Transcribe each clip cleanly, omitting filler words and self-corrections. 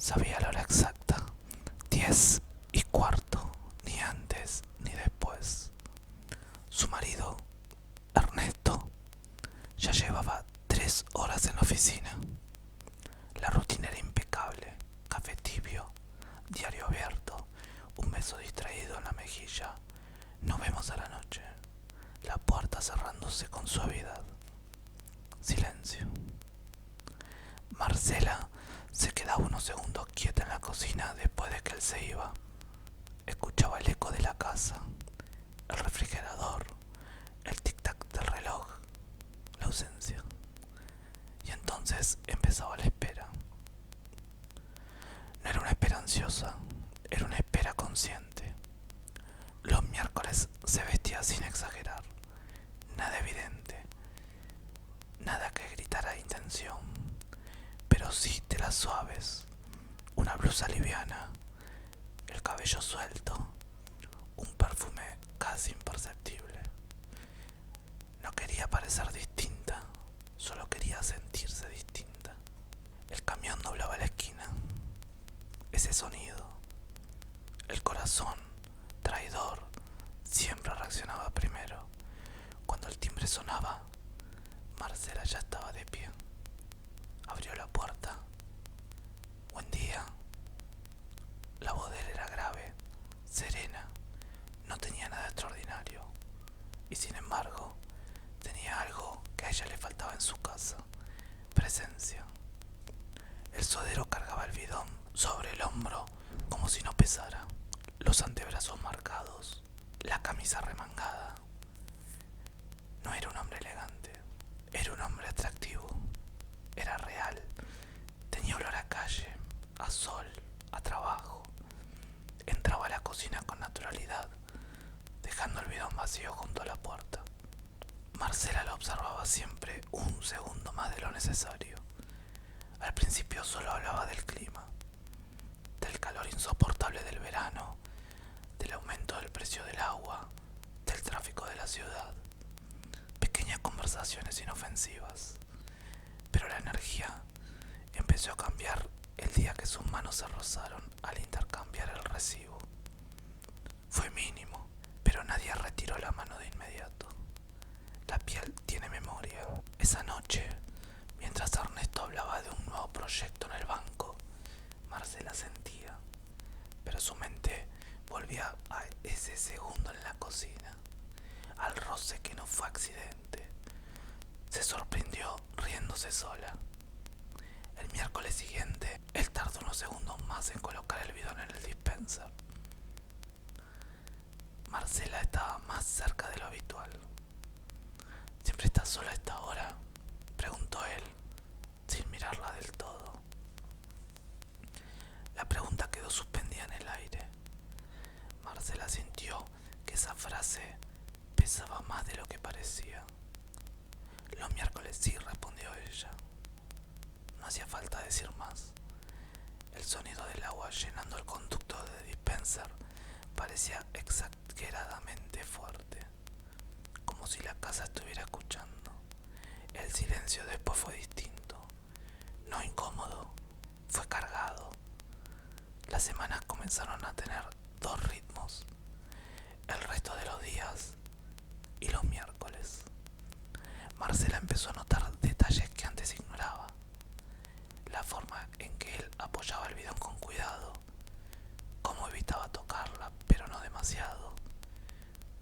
Sabía la hora exacta, 10:15, ni antes ni después. Su marido, Ernesto, ya llevaba 3 horas en la oficina. La rutina era impecable: café tibio, diario abierto, un beso distraído en la mejilla. Nos vemos a la noche. La puerta cerrándose con suavidad. Silencio. Marcela se quedaba unos segundos quieta en la cocina después de que él se iba. Escuchaba el eco de la casa, el refrigerador, el tic-tac del reloj, la ausencia. Y entonces empezaba la espera. No era una espera ansiosa, era una espera consciente. Los miércoles se vestía sin exagerar, nada evidente, nada que gritara intención, pero sí telas suaves, una blusa liviana, el cabello suelto, un perfume casi imperceptible. No quería parecer distinta, solo quería sentirse distinta. El camión doblaba la esquina. Ese sonido, el corazón, traidor, siempre reaccionaba primero. Cuando el timbre sonaba, Marcela ya estaba de pie. Abrió la puerta. Buen día. La voz de él era grave, serena, no tenía nada extraordinario. Y sin embargo, tenía algo que a ella le faltaba en su casa: presencia. El sodero cargaba el bidón sobre el hombro como si no pesara, los antebrazos marcados, la camisa remangada. No era un hombre elegante, era un hombre atractivo, era real, tenía olor a calle, a sol, a trabajo. Entraba a la cocina con naturalidad, dejando el bidón vacío junto a la puerta. Marcela lo observaba siempre un segundo más de lo necesario. Al principio solo hablaba del clima, del calor insoportable del verano, del aumento del precio del agua, del tráfico de la ciudad. Pequeñas conversaciones inofensivas. Pero la energía empezó a cambiar el día que sus manos se rozaron al intercambiar el recibo. Fue mínimo, pero nadie retiró la mano de inmediato. La piel tiene memoria. Esa noche, mientras Ernesto hablaba de un nuevo proyecto en el banco, Marcela sentía, pero su mente volvía a ese segundo en la cocina, al roce que no fue accidente. Se sorprendió riéndose sola. El miércoles siguiente, él tardó unos segundos más en colocar el bidón en el dispenser. Marcela estaba más cerca de lo habitual. ¿Siempre estás sola a esta hora?, preguntó él, sin mirarla del todo. La pregunta quedó suspendida en el aire. Marcela sintió que esa frase pesaba más de lo que parecía. Los miércoles sí, respondió ella. No hacía falta decir más. El sonido del agua llenando el conducto de dispenser parecía exageradamente fuerte, como si la casa estuviera escuchando. El silencio después fue distinto, no incómodo, fue cargado. Las semanas comenzaron a tener dos ritmos: el resto de los días y los miércoles. Marcela empezó a notar detalles que antes ignoraba. La forma en que él apoyaba el bidón con cuidado, cómo evitaba tocarla, pero no demasiado,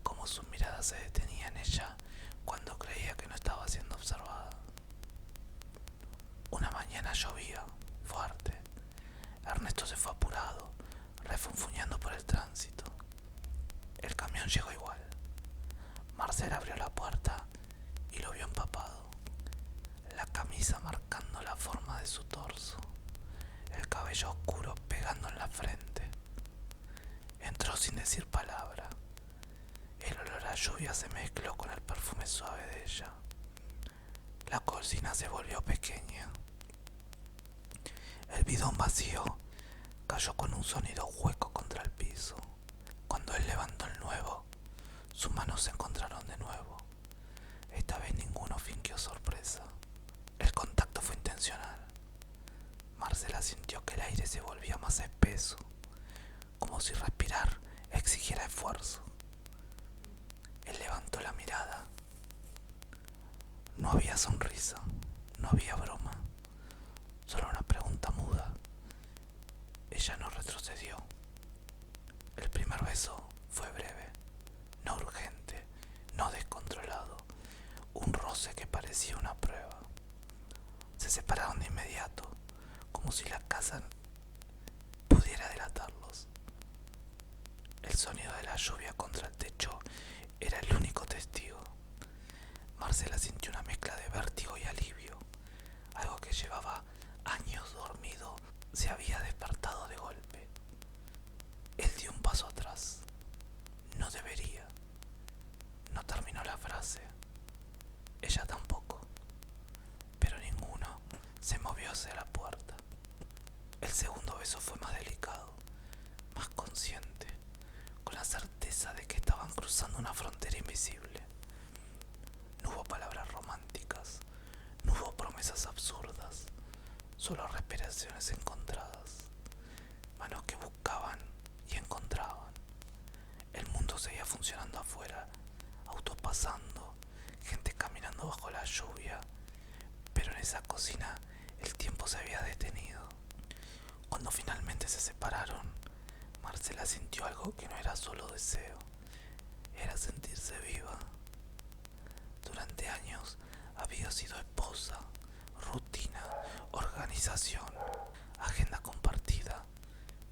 cómo su mirada se detenía en ella cuando creía que no estaba siendo observada. Una mañana llovía fuerte. Ernesto se fue apurado, refunfuñando por el tránsito. El camión llegó igual. Marcela abrió la puerta y lo vio empapado, la camisa marcando la forma de su torso, el cabello oscuro pegando en la frente. Entró sin decir palabra. El olor a lluvia se mezcló con el perfume suave de ella. La cocina se volvió pequeña. El bidón vacío cayó con un sonido hueco contra el piso. Cuando él levantó el nuevo, sus manos se encontraron de nuevo. Esta vez ninguno fingió sorpresa. El contacto fue intencional. Marcela sintió que el aire se volvía más espeso, como si respirar exigiera esfuerzo. Él levantó la mirada. No había sonrisa, no había broma, solo una pregunta muda. Ella no retrocedió. El primer beso fue breve, no urgente, no descontrolado, un roce que parecía una prueba. Se separaron de inmediato, como si la casa pudiera delatarlos. El sonido de la lluvia contra el techo era el único testigo. Marcela sintió una mezcla de vértigo y alivio. Algo que llevaba años dormido se había despertado de golpe. Él dio un paso atrás. No debería. No terminó la frase. Ella tampoco. Pero ninguno se movió hacia la puerta. El segundo beso fue más delicado, más consciente, con la certeza de que estaban cruzando una frontera invisible. No hubo palabras románticas, no hubo promesas absurdas, solo respiraciones encontradas, manos que buscaban y encontraban. El mundo seguía funcionando afuera, autos pasando, gente caminando bajo la lluvia, pero en esa cocina el tiempo se había detenido. Cuando finalmente se separaron, Marcela sintió algo que no era solo deseo, era sentirse viva. Durante años había sido esposa, rutina, organización, agenda compartida,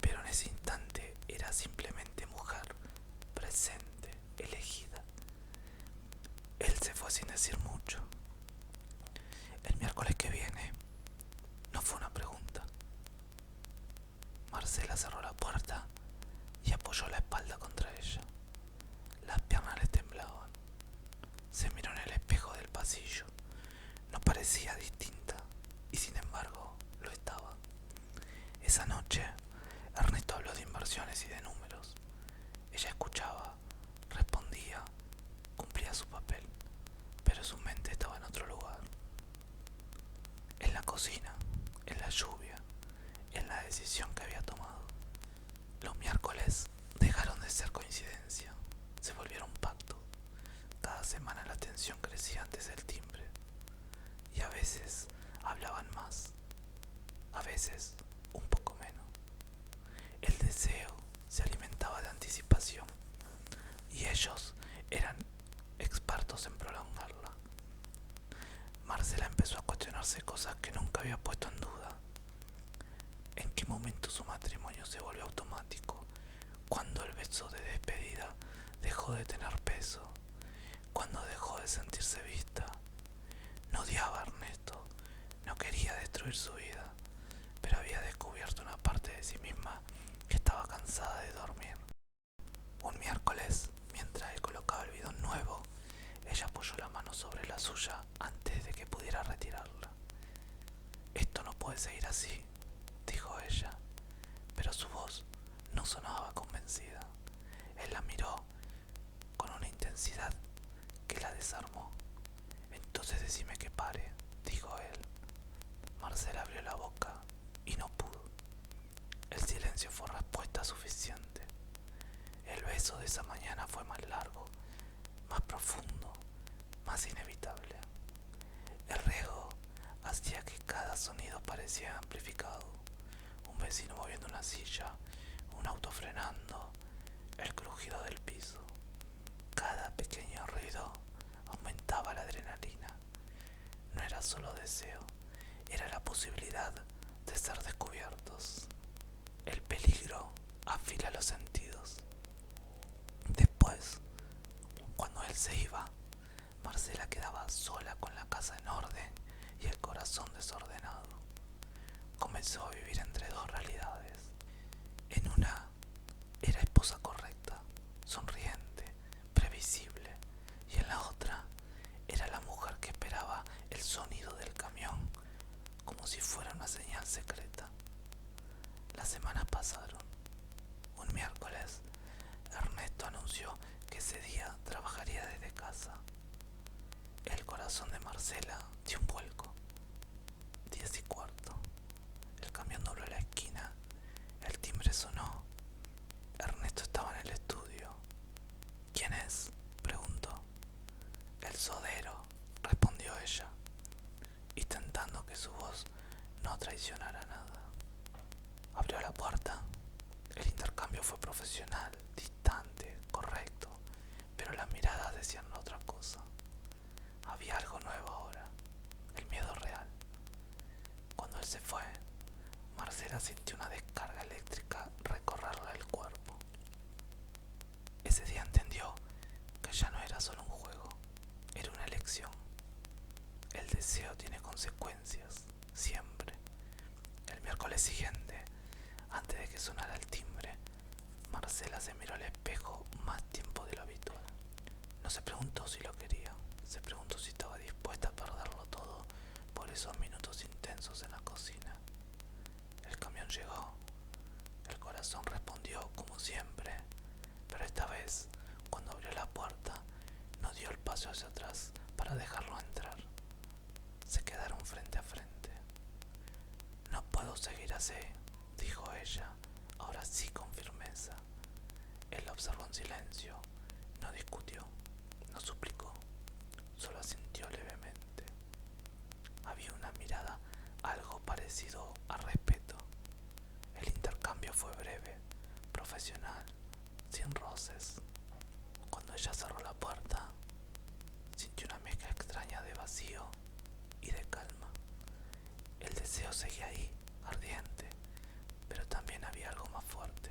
pero en ese instante era simplemente mujer, presente, elegida. Él se fue sin decir mucho. El miércoles que viene no fue una pregunta. Marcela cerró la puerta y apoyó la espalda contra ella. Las piernas le temblaban. Se miró en el espejo del pasillo. No parecía distinta y sin embargo lo estaba. Esa noche Ernesto habló de inversiones y de números. Ella escuchaba, respondía, cumplía su papel, pero su mente estaba en otro lugar. En la cocina, en la lluvia, en la decisión que había tomado. Los miércoles dejaron de ser coincidencia, se volvieron pacto. Cada semana la tensión crecía antes del timbre. Y a veces hablaban más, a veces un poco menos. El deseo se alimentaba de anticipación y ellos eran expertos en prolongarla. Marcela empezó a cuestionarse cosas que nunca había puesto en duda. ¿En qué momento su matrimonio se volvió automático? ¿Cuándo el beso de despedida dejó de tener peso? ¿Cuándo dejó de sentirse vista? No odiaba a Ernesto, no quería destruir su vida, pero había descubierto una parte de sí misma que estaba cansada de dormir. Un miércoles, mientras él colocaba el bidón nuevo, ella apoyó la mano sobre la suya antes de que pudiera retirarla. Esto no puede seguir así, dijo ella, pero su voz no sonaba convencida. Él la miró con una intensidad que la desarmó. Entonces decime que pare, dijo él. Marcela abrió la boca y no pudo. El silencio fue respuesta suficiente. El beso de esa mañana fue más largo, más profundo, más inevitable. El riego hacía que cada sonido parecía amplificado. Un vecino moviendo una silla, un auto frenando, el crujido del piso. Cada pequeño ruido aumentaba la adrenalina. No era solo deseo, era la posibilidad de ser descubiertos. El peligro afila los sentidos. Después, cuando él se iba, Marcela quedaba sola con la casa en orden y el corazón desordenado. Comenzó a vivir entre dos realidades. En una era esposa correcta, sonriente, previsible, y en la otra era la mujer que esperaba el sonido del camión como si fuera una señal secreta. Las semanas pasaron. Un miércoles, Ernesto anunció que ese día trabajaría desde casa. El corazón de Marcela dio un vuelco. 10:15. El camión dobló la esquina no traicionara nada. Abrió la puerta. El intercambio fue profesional, distante, correcto, pero las miradas decían otra cosa. Había algo nuevo ahora, el miedo real. Cuando él se fue, Marcela sintió una descarga eléctrica recorrerle el cuerpo. Ese día entendió que ya no era solo un juego, era una elección. El deseo tiene consecuencias, siempre. El miércoles siguiente, antes de que sonara el timbre, Marcela se miró al espejo más tiempo de lo habitual. No se preguntó si lo quería, se preguntó si estaba dispuesta a perderlo todo por esos minutos intensos en la cocina. El camión llegó, el corazón respondió como siempre, pero esta vez, cuando abrió la puerta, no dio el paso hacia atrás para dejarlo entrar. Se quedaron frente a frente. No puedo seguir así, dijo ella, ahora sí con firmeza. Él la observó en silencio, no discutió, no suplicó, solo asintió levemente. Había una mirada algo parecido a respeto. El intercambio fue breve, profesional, sin roces. Cuando ella cerró la puerta, sintió una mezcla extraña de vacío y de calma. El deseo seguía ahí, ardiente, pero también había algo más fuerte,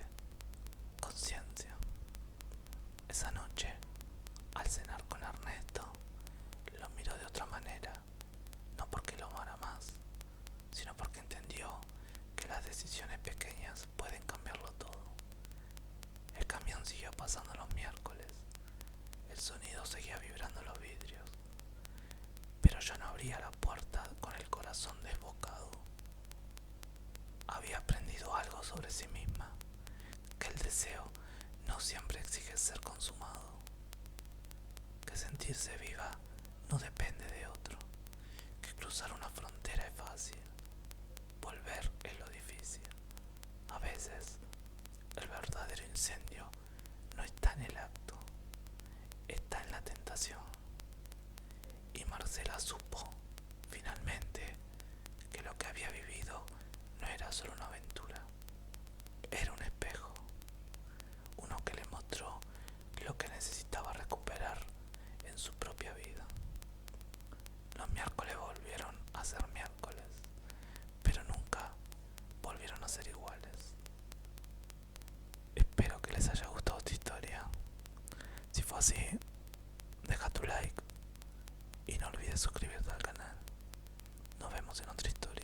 conciencia. Esa noche, al cenar con Ernesto, lo miró de otra manera, no porque lo amara más, sino porque entendió que las decisiones pequeñas pueden cambiarlo todo. El camión siguió pasando los miércoles, el sonido seguía vibrando en los vidrios, pero yo no abría la puerta con el corazón desbocado. Había aprendido algo sobre sí misma, que el deseo no siempre exige ser consumado, que sentirse viva no depende de otro, que cruzar una frontera es fácil, volver es lo difícil. A veces, el verdadero incendio no está en el acto, está en la tentación. Y Marcela supo, finalmente, que lo que había vivido no era solo una aventura, era un espejo, uno que le mostró lo que necesitaba recuperar en su propia vida. Los miércoles volvieron a ser miércoles, pero nunca volvieron a ser iguales. Espero que les haya gustado esta historia. Si fue así, deja tu like y no olvides suscribirte al canal. Nos vemos en otra historia.